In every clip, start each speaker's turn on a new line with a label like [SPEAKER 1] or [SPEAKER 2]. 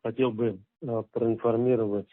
[SPEAKER 1] хотел бы проинформировать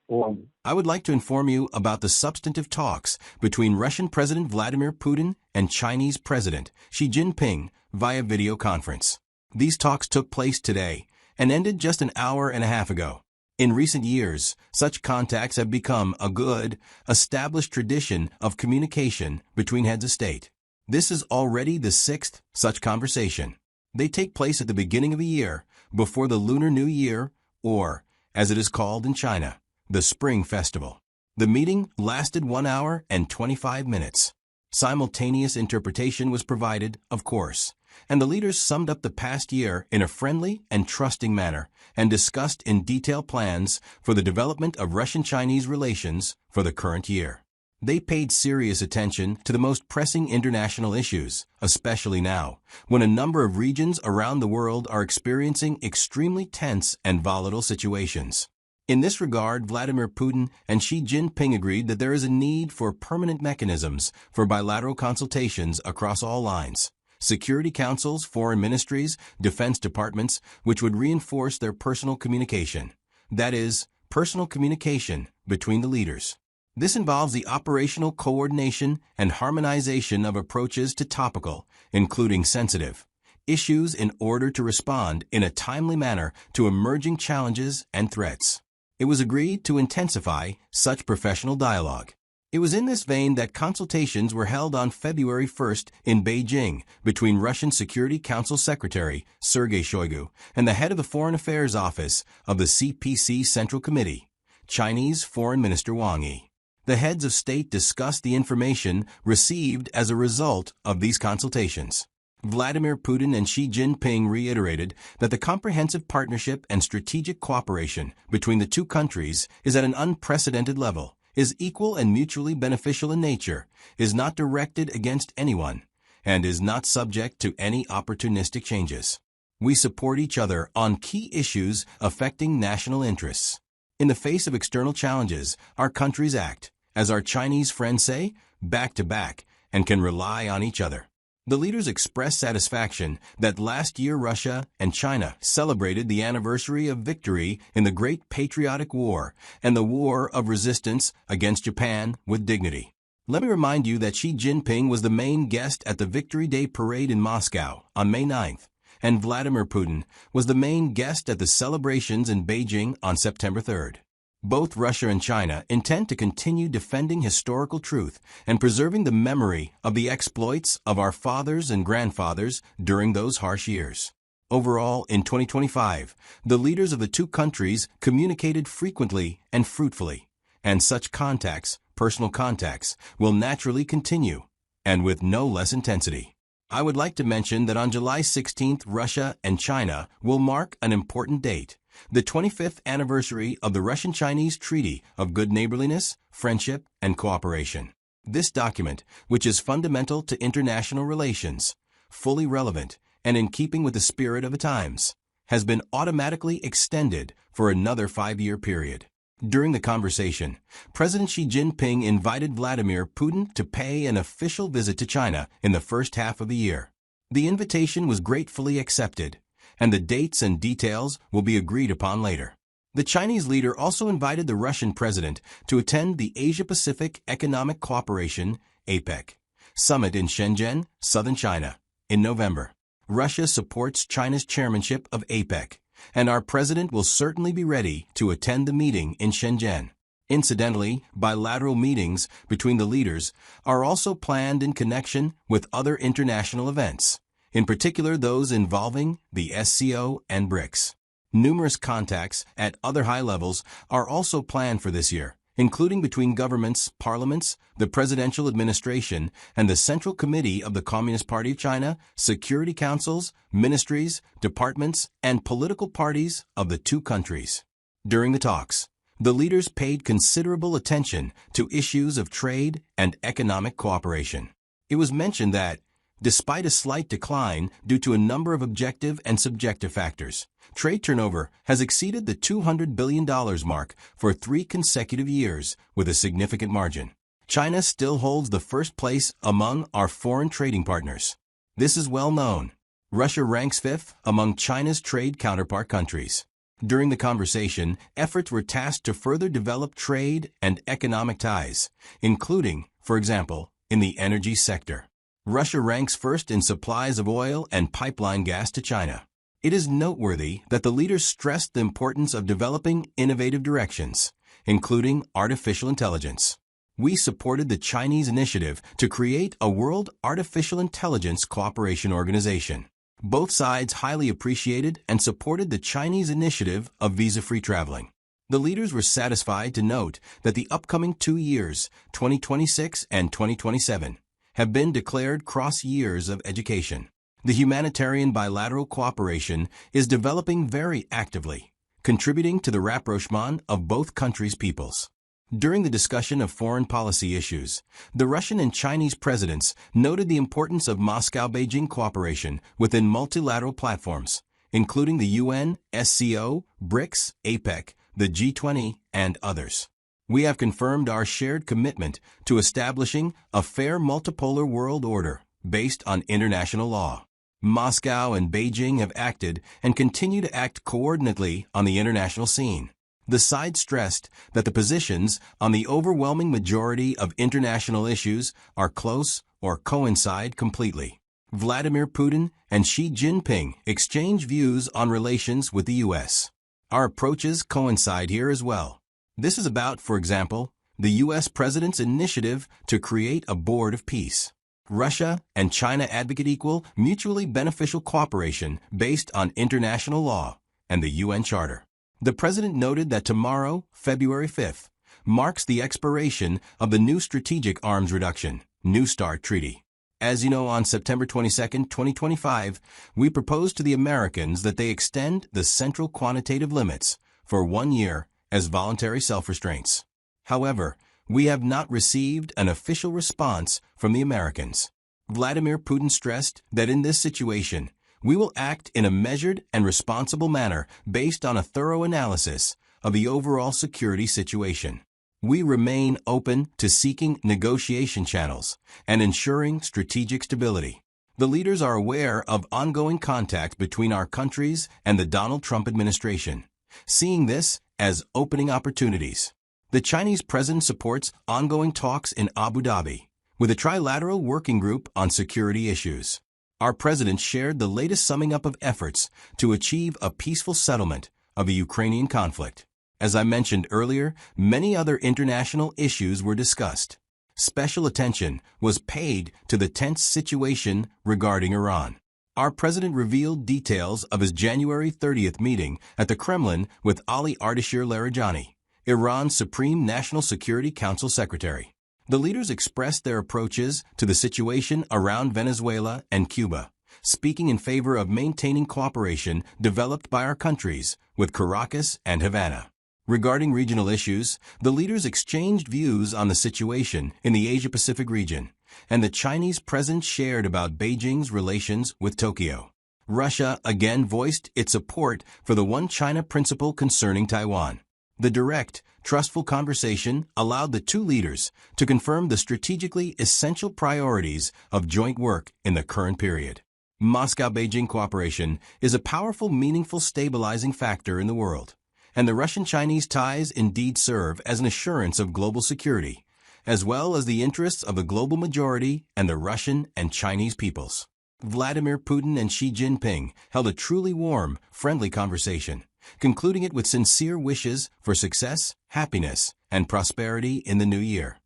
[SPEAKER 1] о...
[SPEAKER 2] I would like to inform you about the substantive talks between Russian President Vladimir Putin and Chinese President Xi Jinping via video conference. These talks took place today and ended just an hour and a half ago. In recent years, such contacts have become a good, established tradition of communication between heads of state. This is already the sixth such conversation. They take place at the beginning of a year, before the Lunar New Year, or, as it is called in China, the Spring Festival. The meeting lasted 1 hour and 25 minutes. Simultaneous interpretation was provided, of course, and the leaders summed up the past year in a friendly and trusting manner and discussed in detail plans for the development of Russian-Chinese relations for the current year. They paid serious attention to the most pressing international issues, especially now, when a number of regions around the world are experiencing extremely tense and volatile situations. In this regard, Vladimir Putin and Xi Jinping agreed that there is a need for permanent mechanisms for bilateral consultations across all lines. Security councils, foreign ministries, defense departments, which would reinforce their personal communication. That is, personal communication between the leaders. This involves the operational coordination and harmonization of approaches to topical, including sensitive, issues in order to respond in a timely manner to emerging challenges and threats. It was agreed to intensify such professional dialogue. It was in this vein that consultations were held on February 1st in Beijing between Russian Security Council Secretary Sergei Shoigu and the head of the Foreign Affairs Office of the CPC Central Committee, Chinese Foreign Minister Wang Yi. The heads of state discussed the information received as a result of these consultations. Vladimir Putin and Xi Jinping reiterated that the comprehensive partnership and strategic cooperation between the two countries is at an unprecedented level, is equal and mutually beneficial in nature, is not directed against anyone, and is not subject to any opportunistic changes. We support each other on key issues affecting national interests. In the face of external challenges, our countries act, as our Chinese friends say, back to back, and can rely on each other. The leaders expressed satisfaction that last year Russia and China celebrated the anniversary of victory in the Great Patriotic War and the War of Resistance against Japan with dignity. Let me remind you that Xi Jinping was the main guest at the Victory Day parade in Moscow on May 9th, and Vladimir Putin was the main guest at the celebrations in Beijing on September 3rd. Both Russia and China intend to continue defending historical truth and preserving the memory of the exploits of our fathers and grandfathers during those harsh years. Overall, in 2025, the leaders of the two countries communicated frequently and fruitfully, and such contacts, personal contacts, will naturally continue, and with no less intensity. I would like to mention that on July 16th, Russia and China will mark an important date, the 25th anniversary of the Russian-Chinese Treaty of Good Neighborliness, Friendship, and Cooperation. This document, which is fundamental to international relations, fully relevant, and in keeping with the spirit of the times, has been automatically extended for another 5-year period. During the conversation, President Xi Jinping invited Vladimir Putin to pay an official visit to China in the first half of the year. The invitation was gratefully accepted, and the dates and details will be agreed upon later. The Chinese leader also invited the Russian president to attend the Asia-Pacific Economic Cooperation (APEC) summit in Shenzhen, southern China, in November. Russia supports China's chairmanship of APEC, and our president will certainly be ready to attend the meeting in Shenzhen. Incidentally, bilateral meetings between the leaders are also planned in connection with other international events, in particular those involving the SCO and BRICS. Numerous contacts at other high levels are also planned for this year, including between governments, parliaments, the presidential administration, and the Central Committee of the Communist Party of China, security councils, ministries, departments, and political parties of the two countries. During the talks, the leaders paid considerable attention to issues of trade and economic cooperation. It was mentioned that, despite a slight decline due to a number of objective and subjective factors, trade turnover has exceeded the $200 billion mark for 3 consecutive years with a significant margin. China still holds the first place among our foreign trading partners. This is well known. Russia ranks 5th among China's trade counterpart countries. During the conversation, efforts were tasked to further develop trade and economic ties, including, for example, in the energy sector. Russia ranks first in supplies of oil and pipeline gas to China. It is noteworthy that the leaders stressed the importance of developing innovative directions, including artificial intelligence. We supported the Chinese initiative to create a World Artificial Intelligence Cooperation Organization. Both sides highly appreciated and supported the Chinese initiative of visa-free traveling. The leaders were satisfied to note that the upcoming 2 years, 2026 and 2027, have been declared cross years of education. The humanitarian bilateral cooperation is developing very actively, contributing to the rapprochement of both countries' peoples. During the discussion of foreign policy issues, the Russian and Chinese presidents noted the importance of Moscow-Beijing cooperation within multilateral platforms, including the UN, SCO, BRICS, APEC, the G20, and others. We have confirmed our shared commitment to establishing a fair multipolar world order based on international law. Moscow and Beijing have acted and continue to act coordinately on the international scene. The sides stressed that the positions on the overwhelming majority of international issues are close or coincide completely. Vladimir Putin and Xi Jinping exchange views on relations with the U.S. Our approaches coincide here as well. This is about, for example, the U.S. President's initiative to create a board of peace. Russia and China advocate equal, mutually beneficial cooperation based on international law and the UN Charter. The President noted that tomorrow, February 5th, marks the expiration of the new Strategic Arms Reduction, New START Treaty. As you know, on September 22, 2025, we proposed to the Americans that they extend the central quantitative limits for 1 year as voluntary self-restraints. However, we have not received an official response from the Americans. Vladimir Putin stressed that in this situation, we will act in a measured and responsible manner based on a thorough analysis of the overall security situation. We remain open to seeking negotiation channels and ensuring strategic stability. The leaders are aware of ongoing contact between our countries and the Donald Trump administration, seeing this as opening opportunities. The Chinese president supports ongoing talks in Abu Dhabi with a trilateral working group on security issues. Our president shared the latest summing up of efforts to achieve a peaceful settlement of the Ukrainian conflict. As I mentioned earlier, many other international issues were discussed. Special attention was paid to the tense situation regarding Iran. Our president revealed details of his January 30th meeting at the Kremlin with Ali Ardashir Larijani, Iran's Supreme National Security Council Secretary. The leaders expressed their approaches to the situation around Venezuela and Cuba, speaking in favor of maintaining cooperation developed by our countries with Caracas and Havana. Regarding regional issues, the leaders exchanged views on the situation in the Asia-Pacific region, and the Chinese president shared about Beijing's relations with Tokyo. Russia again voiced its support for the One China principle concerning Taiwan. The direct, trustful conversation allowed the two leaders to confirm the strategically essential priorities of joint work in the current period. Moscow-Beijing cooperation is a powerful, meaningful stabilizing factor in the world, and the Russian-Chinese ties indeed serve as an assurance of global security, as well as the interests of the global majority and the Russian and Chinese peoples. Vladimir Putin and Xi Jinping held a truly warm, friendly conversation, concluding it with sincere wishes for success, happiness, and prosperity in the new year.